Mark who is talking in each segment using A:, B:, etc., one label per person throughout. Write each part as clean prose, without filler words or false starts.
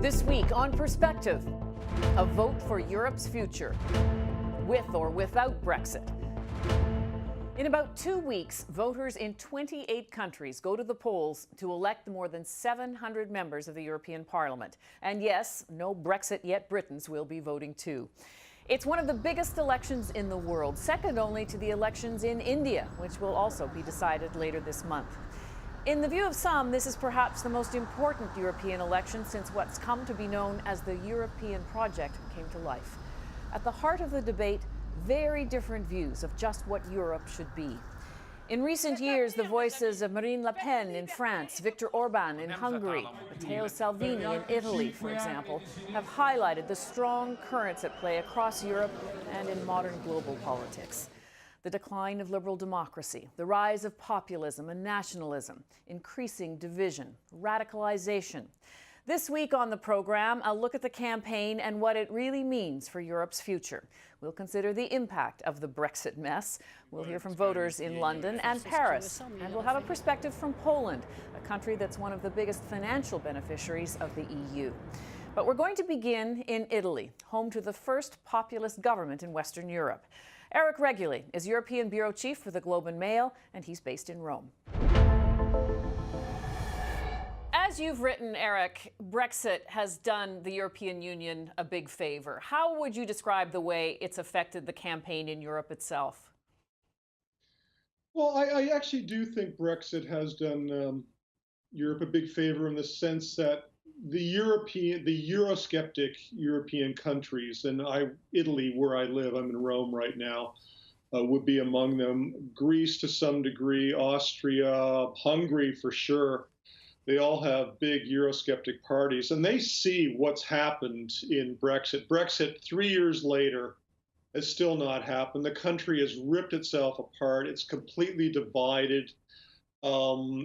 A: This week on Perspective, a vote for Europe's future, with or without Brexit. In about 2 weeks, voters in 28 countries go to the polls to elect the more than 700 members of the European Parliament. And yes, no Brexit yet Britons will be voting too. It's one of the biggest elections in the world, second only to the elections in India, which will also be decided later this month. In the view of some, this is perhaps the most important European election since what's come to be known as the European project came to life. At the heart of the debate, very different views of just what Europe should be. In recent years, the voices of Marine Le Pen in France, Viktor Orban in Hungary, Matteo Salvini in Italy, for example, have highlighted the strong currents at play across Europe and in modern global politics. The decline of liberal democracy, the rise of populism and nationalism, increasing division, radicalization. This week on the program, I'll look at the campaign and what it really means for Europe's future. We'll consider the impact of the Brexit mess. We'll hear from voters in London and Paris. And we'll have a perspective from Poland, a country that's one of the biggest financial beneficiaries of the EU. But we're going to begin in Italy, home to the first populist government in Western Europe. Reguly is European Bureau Chief for the Globe and Mail, and he's based in Rome. As you've written, Eric, Brexit has done the European Union a big favor. How would you describe the way it's affected the campaign in Europe itself?
B: Well, I actually do think Brexit has done Europe a big favor in the sense that the Eurosceptic European countries, and Italy, where I live, I'm in Rome right now, would be among them. Greece to some degree, Austria, Hungary for sure. They all have big Eurosceptic parties, and they see what's happened in Brexit. Brexit, 3 years later, has still not happened. The country has ripped itself apart. It's completely divided.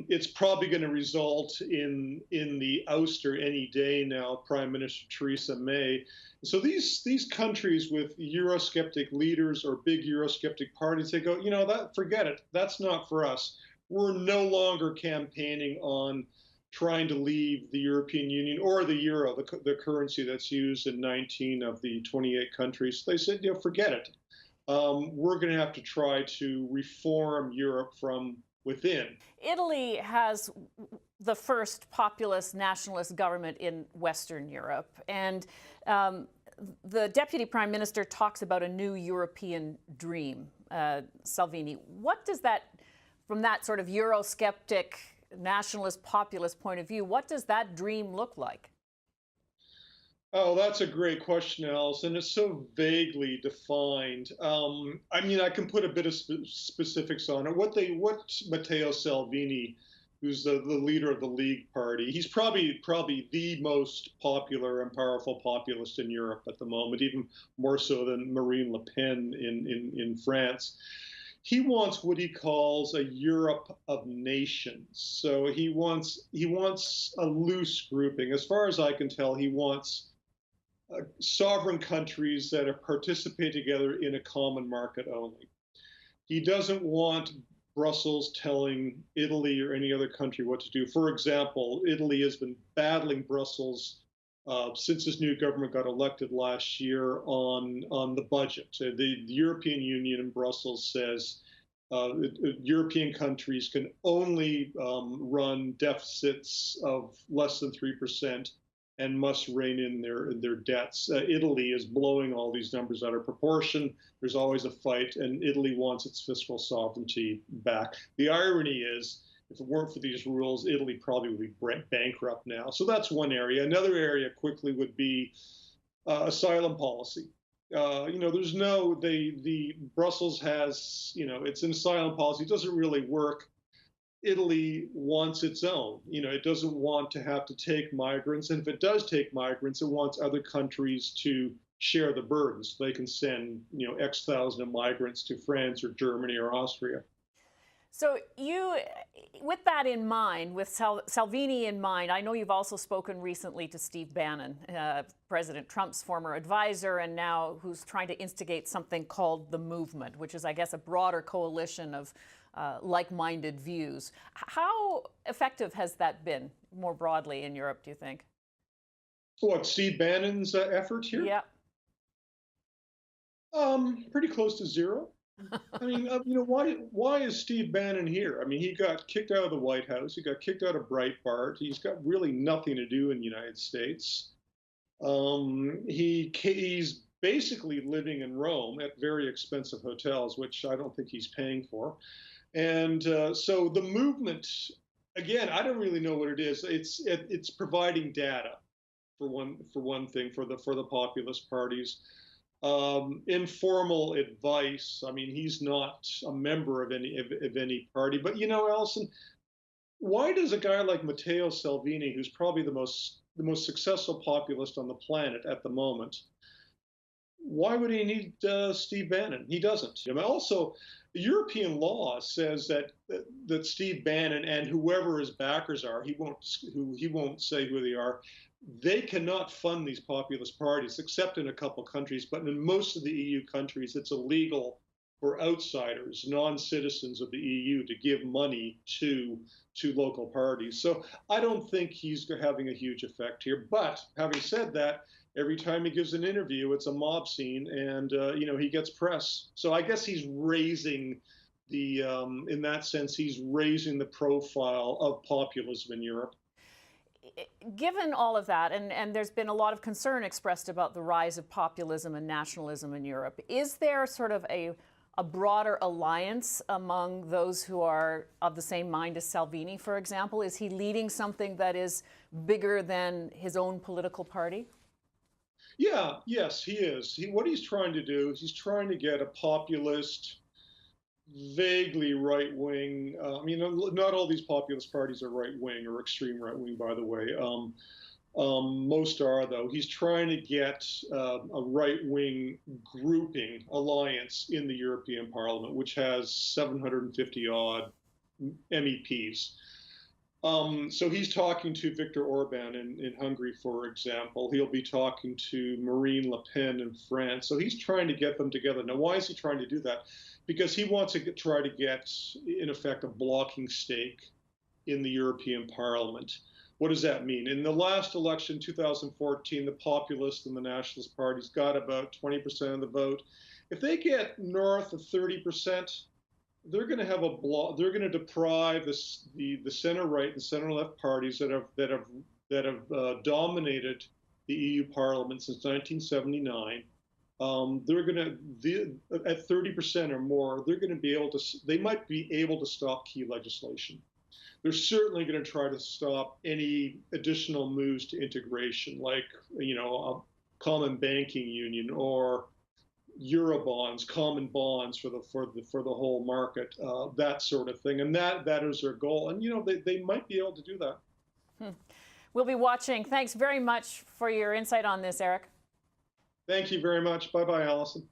B: It's probably going to result in the ouster any day now, Prime Minister Theresa May. So these countries with Eurosceptic leaders or big Eurosceptic parties, they go, forget it. That's not for us. We're no longer campaigning on trying to leave the European Union or the euro, the currency that's used in 19 of the 28 countries. They said, forget it. We're going to have to try to reform Europe from within.
A: Italy has the first populist nationalist government in Western Europe, and the Deputy Prime Minister talks about a new European dream, Salvini. What does that, from that sort of Eurosceptic, nationalist, populist point of view, what does that dream look like?
B: Oh, that's a great question, Alison. It's so vaguely defined. I can put a bit of specifics on it. What Matteo Salvini, who's the leader of the League Party, he's probably the most popular and powerful populist in Europe at the moment, even more so than Marine Le Pen in France. He wants what he calls a Europe of nations. So he wants a loose grouping. As far as I can tell, he wants sovereign countries that are participate together in a common market only. He doesn't want Brussels telling Italy or any other country what to do. For example, Italy has been battling Brussels since this new government got elected last year on the budget. The European Union in Brussels says European countries can only run deficits of less than 3% and must rein in their debts. Italy is blowing all these numbers out of proportion. There's always a fight, and Italy wants its fiscal sovereignty back. The irony is, if it weren't for these rules, Italy probably would be bankrupt now. So that's one area. Another area quickly would be asylum policy. There's the Brussels has, it's an asylum policy. It doesn't really work. Italy wants its own. It doesn't want to have to take migrants. And if it does take migrants, it wants other countries to share the burdens. They can send, X thousand of migrants to France or Germany or Austria.
A: So with that in mind, with Salvini in mind, I know you've also spoken recently to Steve Bannon, President Trump's former advisor, and now who's trying to instigate something called the Movement, which is, I guess, a broader coalition of like-minded views. How effective has that been more broadly in Europe, do you think?
B: What, Steve Bannon's effort here?
A: Yeah.
B: Pretty close to zero. I mean, why is Steve Bannon here? I mean, he got kicked out of the White House. He got kicked out of Breitbart. He's got really nothing to do in the United States. He's basically living in Rome at very expensive hotels, which I don't think he's paying for. And so the movement, again, I don't really know what it is. It's providing data for one thing for the populist parties. Informal advice. I mean, he's not a member of any party. But Alison, why does a guy like Matteo Salvini, who's probably the most successful populist on the planet at the moment, why would he need Steve Bannon? He doesn't. I mean, also, European law says that Steve Bannon and whoever his backers are, he won't say who they are. They cannot fund these populist parties, except in a couple countries. But in most of the EU countries, it's illegal for outsiders, non-citizens of the EU, to give money to local parties. So I don't think he's having a huge effect here. But having said that, every time he gives an interview, it's a mob scene, and he gets press. So I guess he's raising in that sense, he's raising the profile of populism in Europe.
A: Given all of that, and there's been a lot of concern expressed about the rise of populism and nationalism in Europe, is there sort of a broader alliance among those who are of the same mind as Salvini, for example? Is he leading something that is bigger than his own political party?
B: Yes, he is. What he's trying to do is he's trying to get a populist, vaguely right-wing. I mean, not all these populist parties are right-wing or extreme right-wing, by the way. Most are, though. He's trying to get a right-wing grouping alliance in the European Parliament, which has 750-odd MEPs. So he's talking to Viktor Orban in Hungary, for example. He'll be talking to Marine Le Pen in France. So he's trying to get them together. Now, why is he trying to do that? Because he wants to try to get, in effect, a blocking stake in the European Parliament. What does that mean? In the last election, 2014, the populists and the nationalist parties got about 20% of the vote. If they get north of 30%, they're going to have a block. They're going to deprive the center right and center left parties that have dominated the EU Parliament since 1979. They're going to at 30% or more. They're going to be able to. They might be able to stop key legislation. They're certainly going to try to stop any additional moves to integration, like a common banking union or Eurobonds, common bonds for the whole market, that sort of thing, and that is their goal. And they might be able to do that.
A: We'll be watching. Thanks very much for your insight on this, Eric.
B: Thank you very much. Bye bye, Alison.